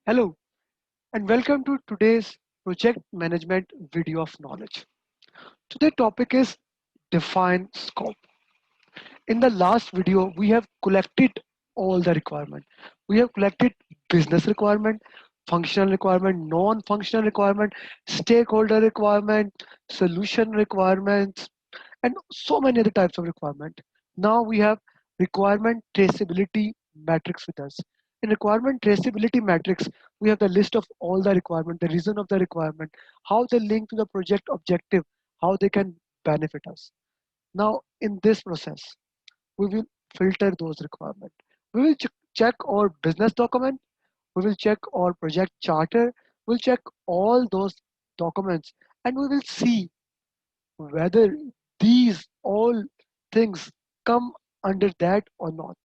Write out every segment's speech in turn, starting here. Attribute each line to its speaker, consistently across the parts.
Speaker 1: Hello and welcome to today's project management video of knowledge. Today's topic is define scope. In the last video, we have collected all the requirement. We have collected business requirement, functional requirement, non-functional requirement, stakeholder requirement, solution requirements, and so many other types of requirement. Now we have requirement traceability matrix with us. In requirement traceability matrix, we have the list of all the requirement, the reason of the requirement, how they link to the project objective, how they can benefit us. Now in this process, we will filter those requirements. We will check our business document, we will check our project charter, we'll check all those documents and we will see whether these all things come under that or not.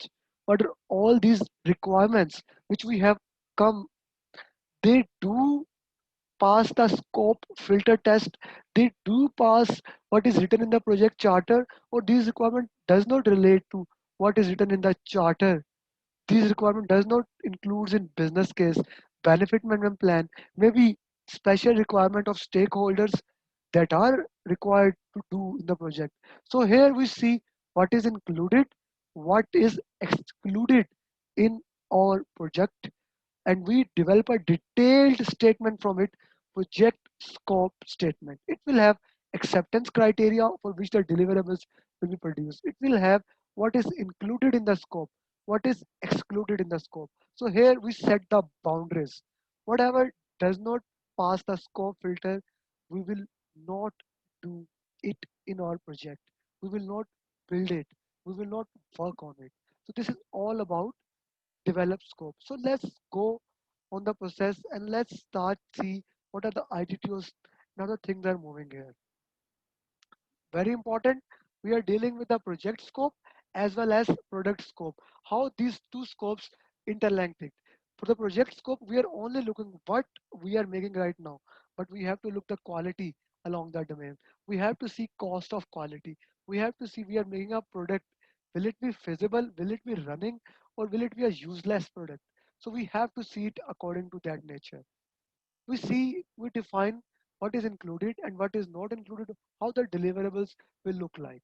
Speaker 1: But all these requirements which we have come, they do pass the scope filter test, they do pass what is written in the project charter, or these requirement does not relate to what is written in the charter. These requirement does not includes in business case, benefit management plan, maybe special requirement of stakeholders that are required to do in the project. So here we see what is included, what is excluded in our project, and we develop a detailed statement from it, project scope statement. It will have acceptance criteria for which the deliverables will be produced. It will have what is included in the scope, what is excluded in the scope. So here we set the boundaries. Whatever does not pass the scope filter, we will not do it in our project. We will not build it. We will not work on it. So this is all about develop scope. So let's go on the process and let's start see what are the ITTOs and other things are moving here. Very important, we are dealing with the project scope as well as product scope. How these two scopes interlinked. For the project scope, we are only looking what we are making right now, but we have to look the quality along that domain. We have to see cost of quality. We have to see we are making a product. Will it be feasible? Will it be running? Or will it be a useless product? So we have to see it according to that nature. We define what is included and what is not included, how the deliverables will look like.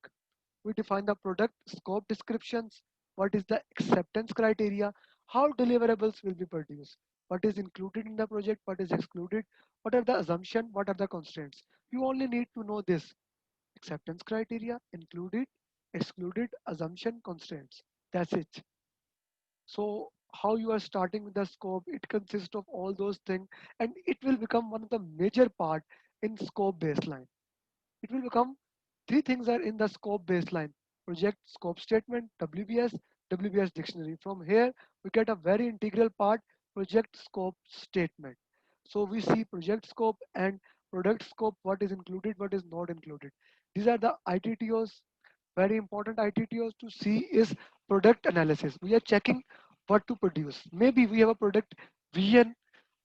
Speaker 1: We define the product scope descriptions, what is the acceptance criteria, how deliverables will be produced, what is included in the project, what is excluded, what are the assumption, what are the constraints. You only need to know this: acceptance criteria, included, excluded, assumption, constraints. That's it. So how you are starting with the scope, it consists of all those things, and it will become one of the major part in scope baseline. It will become three things are in the scope baseline: project scope statement, WBS dictionary. From here we get a very integral part, project scope statement. So we see project scope and product scope, what is included, what is not included. These are the ITTOs. Very important ITTOs to see is product analysis. We are checking what to produce. Maybe we have a product vision,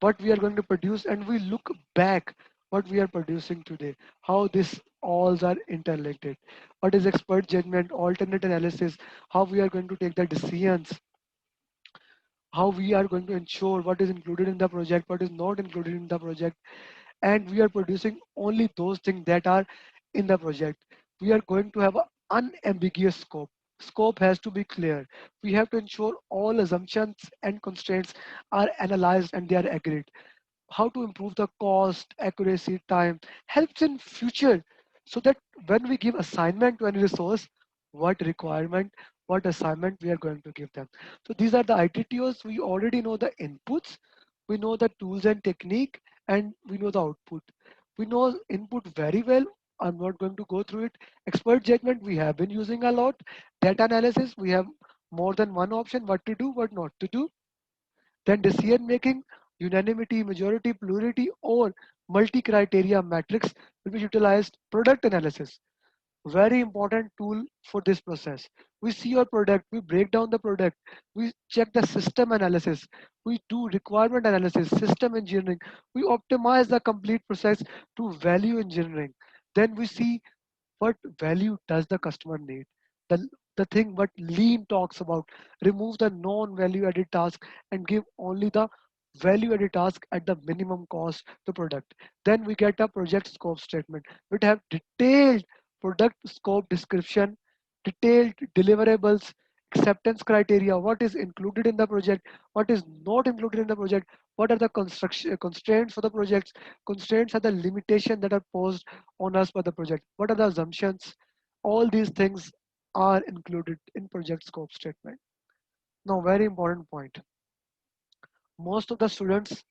Speaker 1: what we are going to produce, and we look back what we are producing today, how this all are interlinked. What is expert judgment, alternate analysis, how we are going to take the decisions, how we are going to ensure what is included in the project, what is not included in the project, and we are producing only those things that are in the project. We are going to have an unambiguous scope. Scope has to be clear. We have to ensure all assumptions and constraints are analyzed and they are agreed. How to improve the cost, accuracy, time helps in future, so that when we give assignment to any resource, what requirement, what assignment we are going to give them. So these are the ITTOs. We already know the inputs, we know the tools and technique, and we know the output. We know input very well. I'm not going to go through it. Expert judgment we have been using a lot. Data analysis, we have more than one option, what to do, what not to do. Then decision making, unanimity, majority, plurality, or multi-criteria matrix will be utilized. Product analysis, very important tool for this process. We see your product, we break down the product, we check the system analysis, we do requirement analysis, system engineering, we optimize the complete process to value engineering. Then we see what value does the customer need, the the thing what lean talks about: remove the non value added task and give only the value added task at the minimum cost to product. Then we get a project scope statement. We have detailed product scope description, detailed deliverables, acceptance criteria, what is included in the project, what is not included in the project, what are the construction constraints for the projects, constraints are the limitation that are posed on us by the project, what are the assumptions, all these things are included in project scope statement. Now, very important point. Most of the students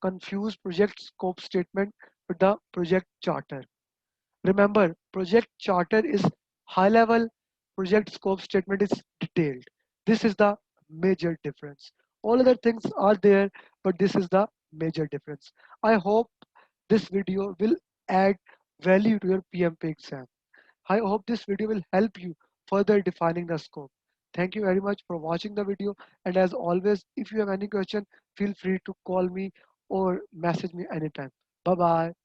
Speaker 1: confuse project scope statement with the project charter. Remember, project charter is high level, project scope statement is detailed. This is the major difference. All other things are there, but this is the major difference. I hope this video will add value to your PMP exam. I hope this video will help you further defining the scope. Thank you very much for watching the video. And as always, if you have any question, feel free to call me or message me anytime. Bye bye.